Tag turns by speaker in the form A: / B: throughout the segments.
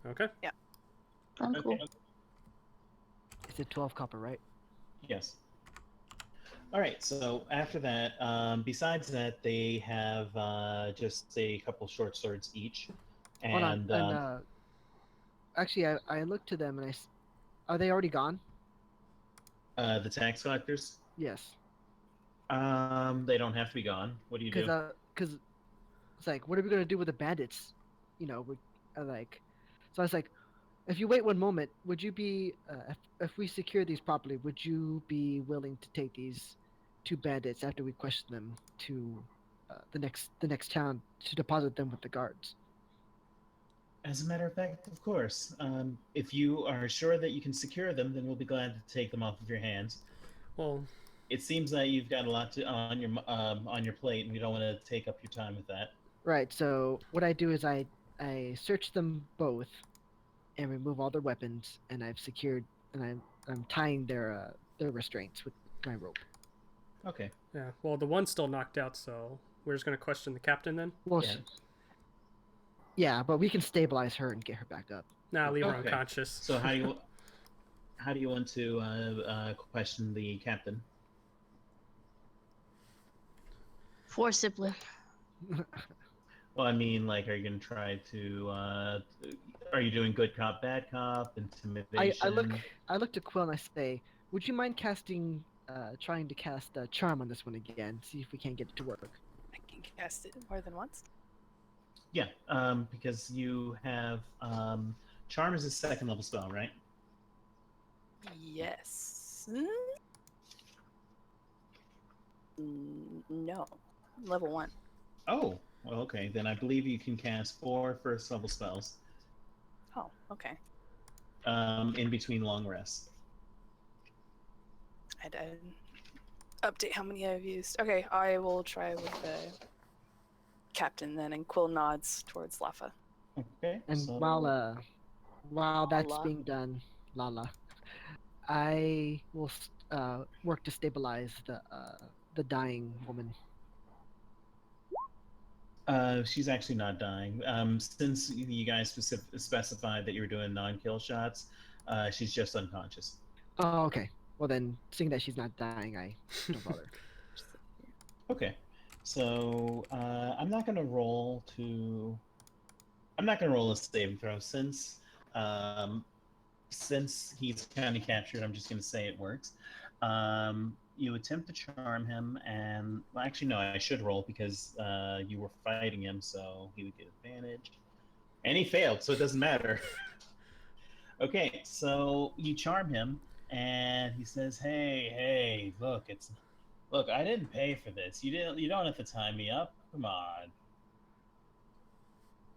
A: Okay.
B: Yeah.
C: I'm cool.
D: Okay.
E: Is it 12 copper, right?
D: Yes. All right. So after that, besides that, they have just a couple short swords each,
E: Hold on.
D: and
E: And actually, I looked to them and are they already gone?
D: the tax collectors.
E: Yes.
D: They don't have to be gone. What do you do?
E: Because it's like, what are we gonna do with the bandits? You know, so I was like, if you wait one moment, would you be, if we secure these properly, would you be willing to take these two bandits after we question them to the next town to deposit them with the guards?
D: As a matter of fact, of course. If you are sure that you can secure them, then we'll be glad to take them off of your hands.
A: Well,
D: It seems that you've got a lot on your plate, and we don't want to take up your time with that.
E: Right. So what I do is I search them both and remove all their weapons, and I've secured and I'm tying their restraints with my rope.
D: Okay.
A: yeah. Well, the one's still knocked out, so we're just gonna question the captain then.
E: Well,
D: Yeah.
E: yeah, but we can stabilize her and get her back up.
A: Nah, leave her
D: Okay.
A: unconscious.
D: So how do you want to question the captain?
C: Forcibly.
D: Well, I mean, like, are you going to try to? Are you doing good cop, bad cop, intimidation?
E: I look to Quill and I say, would you mind trying to cast charm on this one again? See if we can't get it to work.
B: I can cast it more than once.
D: Yeah, because you have charm is a second level spell, right?
B: Yes. No. Level 1.
D: Oh, well, okay. Then I believe you can cast 4 first level spells
B: Oh, okay.
D: in between long rests.
B: I'd update how many I've used. Okay, I will try with the captain then, and Quill nods towards Lafa.
D: Okay.
E: And
D: so...
E: while that's
B: Lala.
E: being done, Lala, I will work to stabilize the dying woman.
D: She's actually not dying. Since you guys specified that you were doing non-kill shots, she's just unconscious.
E: Oh, okay. Well then, seeing that she's not dying, I don't bother.
D: Okay. So I'm not gonna roll to. I'm not gonna roll a saving throw um, since he's kind of captured. I'm just gonna say it works. You attempt to charm him, and well, actually, no, I should roll because you were fighting him, so he would get advantage. And he failed, so it doesn't matter. Okay, so you charm him, and he says, "Hey, look, I didn't pay for this. You don't have to tie me up. Come on.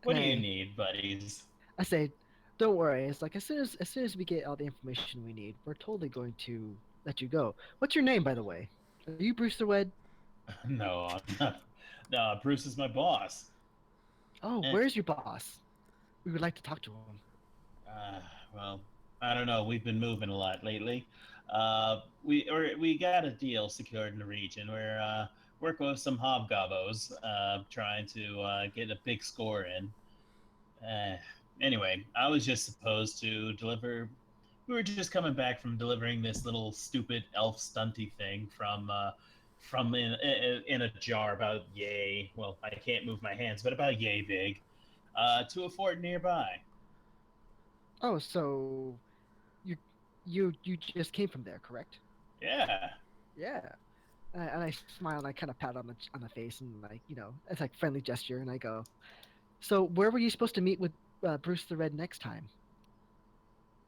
D: What do you need, buddies?"
E: I say, don't worry. It's like as soon as we get all the information we need, we're totally going to let you go. What's your name, by the way? Are you Bruce the Red?
D: No, I'm not. No, Bruce is my boss.
E: Oh, where's your boss? We would like to talk to him.
D: Well, I don't know. We've been moving a lot lately. We got a deal secured in the region. We're working with some hobgobbos, trying to get a big score in. Anyway, I was just supposed to deliver. We were just coming back from delivering this little stupid elf stunty thing from in a jar about yay. Well, I can't move my hands, but about yay big, to a fort nearby.
E: Oh, so you just came from there, correct?
D: Yeah.
E: Yeah. And I smile and I kind of pat on the face and like it's like friendly gesture and I go, so where were you supposed to meet with Bruce the Red next time?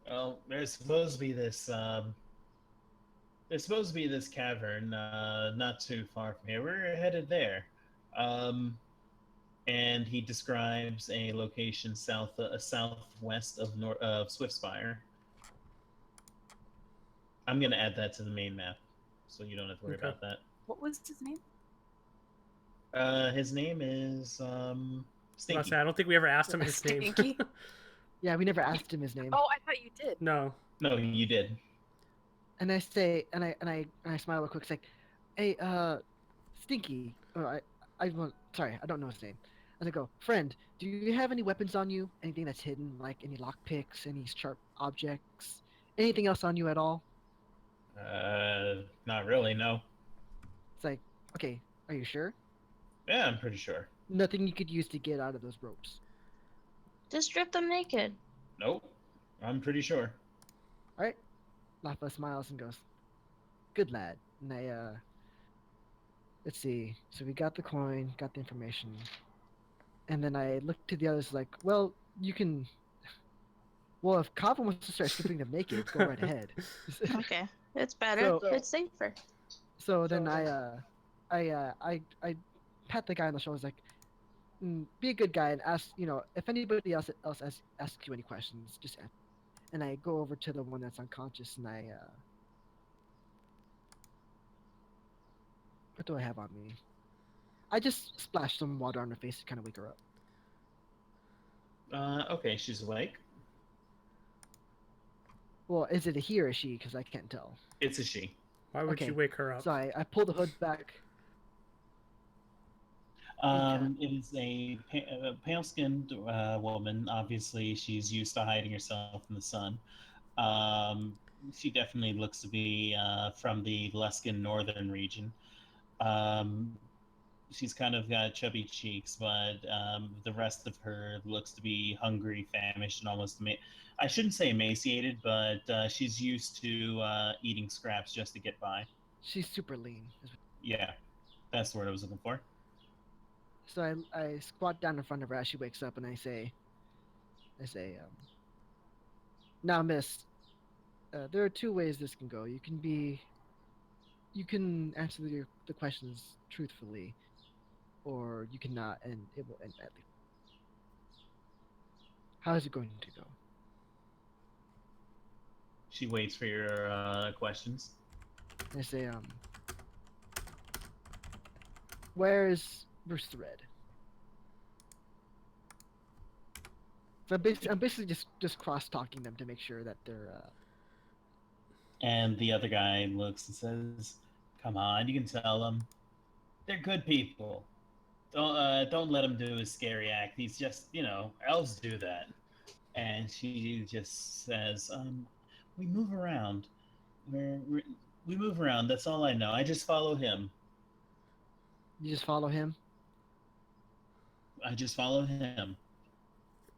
D: Well, there's supposed to be this. There's supposed to be this cavern, not too far from here. We're headed there. Um, and he describes a location southwest of Swiftspire. I'm gonna add that to the main map, so you don't have to worry
A: Okay.
D: about that.
B: What was his name?
D: His name is Stinky.
A: I don't think we ever asked him his name.
B: Stinky?
E: Yeah, we never asked him his name.
B: Oh, I thought you did.
A: No.
D: No, you did.
E: And I say, and I smile real quick. It's like, hey, Stinky. Sorry, I don't know his name. I And I go, friend, do you have any weapons on you? Anything that's hidden, like any lockpicks, any sharp objects, anything else on you at all?
D: Not really, no.
E: It's like, okay, are you sure?
D: Yeah, I'm pretty sure.
E: Nothing you could use to get out of those ropes.
C: Just strip them naked.
D: Nope. I'm pretty sure.
E: All right. Lafa smiles and goes, good lad. And let's see. So we got the coin, got the information. And then I looked to the others like, well, you can. Well, if Kava wants to start stripping them naked, go right ahead.
C: Okay, it's better.
E: So-
C: It's safer.
E: So then I pat the guy on the shoulder, like, be a good guy and ask, if anybody else asks you any questions, just ask. And I go over to the one that's unconscious and what do I have on me? I just splash some water on her face to kind of wake her up.
D: Okay, she's awake.
E: Well, is it a he or a she? Because I can't tell.
D: It's a she.
A: Why would
E: Okay,
A: you wake her up?
E: So I pull the hood back.
D: It is a pale-skinned woman. Obviously, she's used to hiding herself in the sun. She definitely looks to be from the Luskin northern region. She's kind of got chubby cheeks, but the rest of her looks to be hungry, famished, and almost I shouldn't say emaciated, but she's used to eating scraps just to get by.
E: She's super lean.
D: Yeah, that's the word I was looking for.
E: So I squat down in front of her as she wakes up, and I say, now, miss, there are two ways this can go. You can answer the questions truthfully, or you cannot, and it will end badly. How is it going to go?
D: She waits for your questions.
E: I say, where is Bruce the Red? So I'm basically just cross talking them to make sure that they're.
D: And the other guy looks and says, "Come on, you can tell them. They're good people. Don't let him do his scary act. He's just, elves do that." And she just says, "We move around. We move around. That's all I know. I just follow him.
E: You just follow him.
D: I just follow him."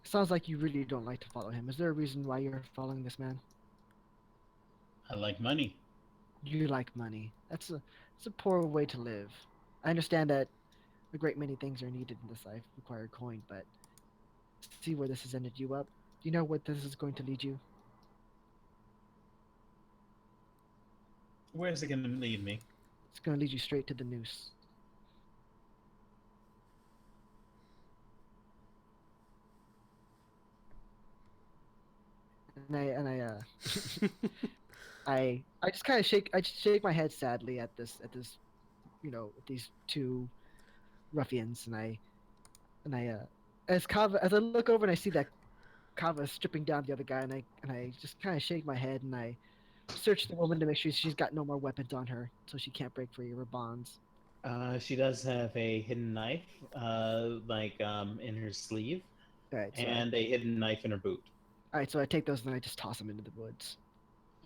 E: Sounds like you really don't like to follow him. Is there a reason why you're following this man?
D: I like money.
E: You like money. It's a poor way to live. I understand that a great many things are needed in this life, require coin, but see where this has ended you up. Do you know where this is going to lead you?
D: Where's it going to lead me?
E: It's going to lead you straight to the noose. I just kind of shake my head sadly at this these two ruffians, and I as I look over and I see that Kava is stripping down the other guy, and I just kind of shake my head and I search the woman to make sure she's got no more weapons on her, so she can't break free of her bonds.
D: She does have a hidden knife, in her sleeve,
E: Alright, so
D: and a hidden knife in her boot.
E: alright, so I take those and I just toss them into the woods.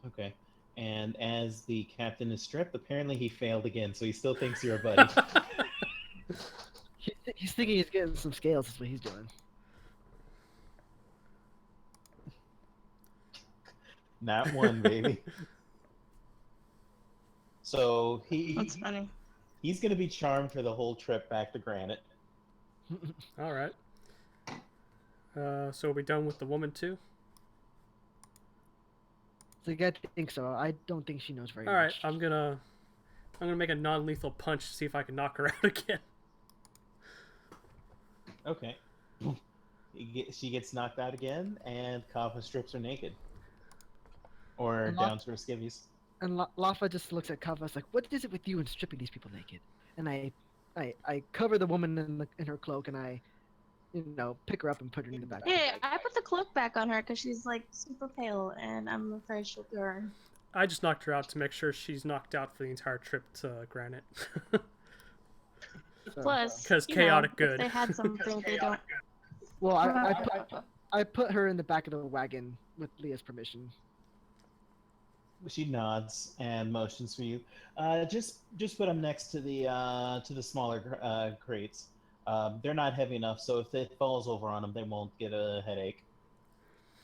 D: Okay. And as the captain is stripped, apparently he failed again, so he still thinks you're a buddy.
E: He's thinking he's getting some scales. That's what he's doing.
D: Not one, baby. So
C: That's funny.
D: he's going to be charmed for the whole trip back to Granite.
A: All right. So are we done with the woman too?
E: So I think so. I don't think she knows very
A: All right.
E: much.
A: I'm gonna make a non-lethal punch to see if I can knock her out again.
D: Okay. She gets knocked out again, and Kava strips her naked. Or
E: And
D: down to her skivvies.
E: And Lafa just looks at Kava. It's like, what is it with you and stripping these people naked? And I cover the woman in her cloak, and I, pick her up and put her in the back.
C: Yeah, I put the cloak back on her because she's like super pale, and I'm afraid she'll burn.
A: I just knocked her out to make sure she's knocked out for the entire trip to Granite.
E: So,
C: Plus,
A: 'Cause
C: you
A: chaotic
C: know,
A: good.
C: if they had something they don't.
E: well, I put her in the back of the wagon with Leah's permission.
D: She nods and motions for you. Just put them next to the smaller crates. They're not heavy enough, so if it falls over on them, they won't get a headache.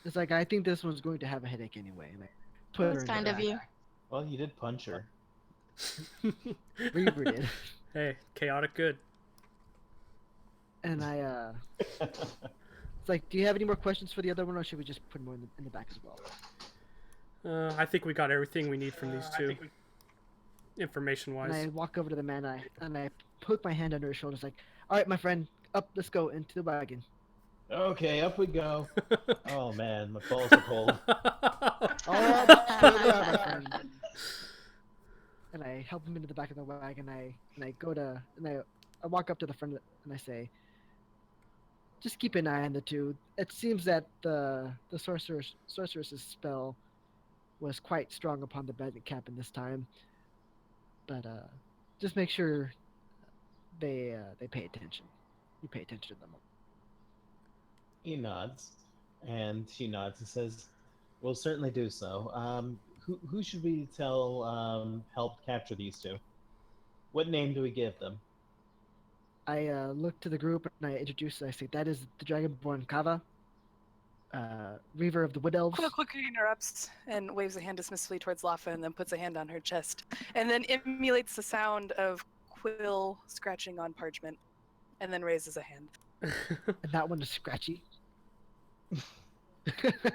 E: It's like I think this one's going to have a headache anyway, and I put her
C: That's
E: in the
C: kind of
E: back.
C: you.
D: Well, you did punch her.
E: Reaver did,
A: Hey, chaotic good.
E: and I It's like, do you have any more questions for the other one, or should we just put more in the back as well?
A: I think we got everything we need from these two,
E: And
A: information-wise.
E: I walk over to the man, and I put my hand under his shoulders, like, all right, my friend, up, let's go into the wagon.
D: Okay, up we go. Oh man, my balls are cold.
E: All right, here we are, my friend. And I help him into the back of the wagon. I walk up to the front and I say, just keep an eye on the two. It seems that the sorceress's spell was quite strong upon the bandit captain this time, but just make sure they pay attention. You pay attention to them.
D: He nods, and she nods and says, "We'll certainly do so. Who should we tell helped capture these two? What name do we give them?"
E: I look to the group and I introduce. I say, that is the Dragonborn Kava, Reaver of the Wood Elves.
B: Quill quickly interrupts and waves a hand dismissively towards Lafa and then puts a hand on her chest and then emulates the sound of Quill scratching on parchment and then raises a hand.
E: And that one is Scratchy.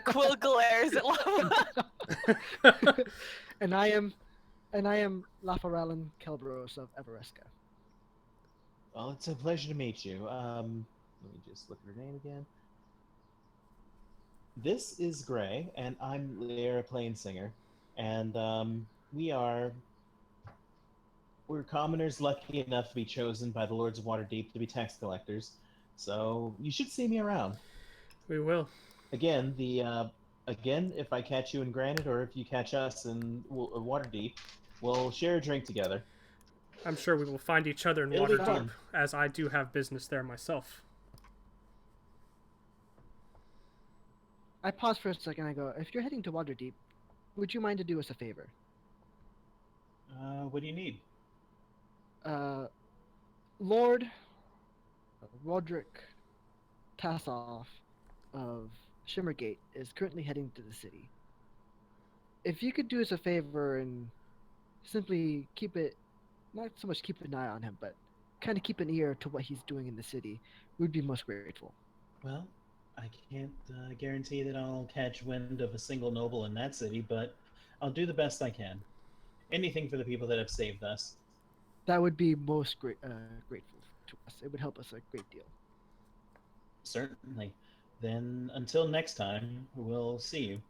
B: Quill glares at Lafa.
E: and I am Lafarallan Kelbros of Everesca.
D: Well, it's a pleasure to meet you. Let me just look at her name again. This is Gray, and I'm Lyra Plainsinger, and we're commoners lucky enough to be chosen by the Lords of Waterdeep to be tax collectors. So you should see me around.
A: We will.
D: Again, if I catch you in Granite, or if you catch us in Waterdeep, we'll share a drink together.
A: I'm sure we will find each other in
D: It'll be
A: Waterdeep,
D: fun.
A: as I do have business there myself.
E: I pause for a second. I go, if you're heading to Waterdeep, would you mind to do us a favor?
D: What do you need?
E: Lord Roderick Tassoff of Shimmergate is currently heading to the city. If you could do us a favor and simply not so much keep an eye on him, but kind of keep an ear to what he's doing in the city, we'd be most grateful.
D: Well, I can't guarantee that I'll catch wind of a single noble in that city, but I'll do the best I can. Anything for the people that have saved us.
E: That would be most grateful to us. It would help us a great deal.
D: Certainly. Then, until next time, we'll see you.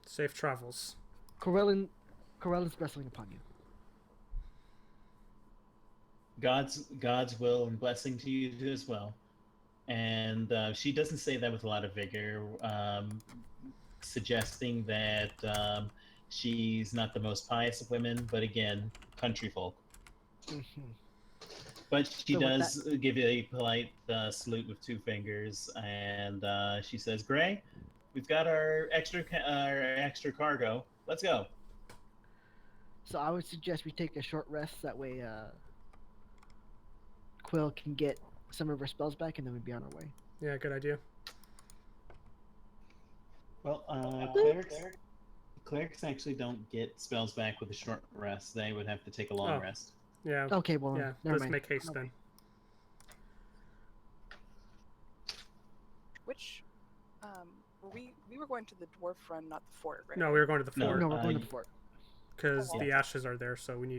A: Safe travels.
E: Corellin's blessing upon you.
D: God's will and blessing to you as well. And she doesn't say that with a lot of vigor, suggesting that she's not the most pious of women, but again, country folk.
E: Mm-hmm.
D: But she
E: So with
D: does give you a polite salute with two fingers, and she says, "Gray, we've got our extra cargo. Let's go."
E: So I would suggest we take a short rest. That way, Quill can get some of her spells back, and then we'd be on our way.
A: Yeah, good idea.
D: Well, clerics actually don't get spells back with a short rest. They would have to take a long
A: Oh.
D: rest.
A: Yeah.
E: Okay, well,
A: Yeah.
E: never
A: Let's
E: mind.
A: make haste
E: Okay.
A: then.
B: Which, we were going to the dwarf run, not the fort, right?
A: No, we were going to the
D: No,
A: fort
E: No, we're going to the fort.
A: because
B: Oh,
A: the ashes are there, so we need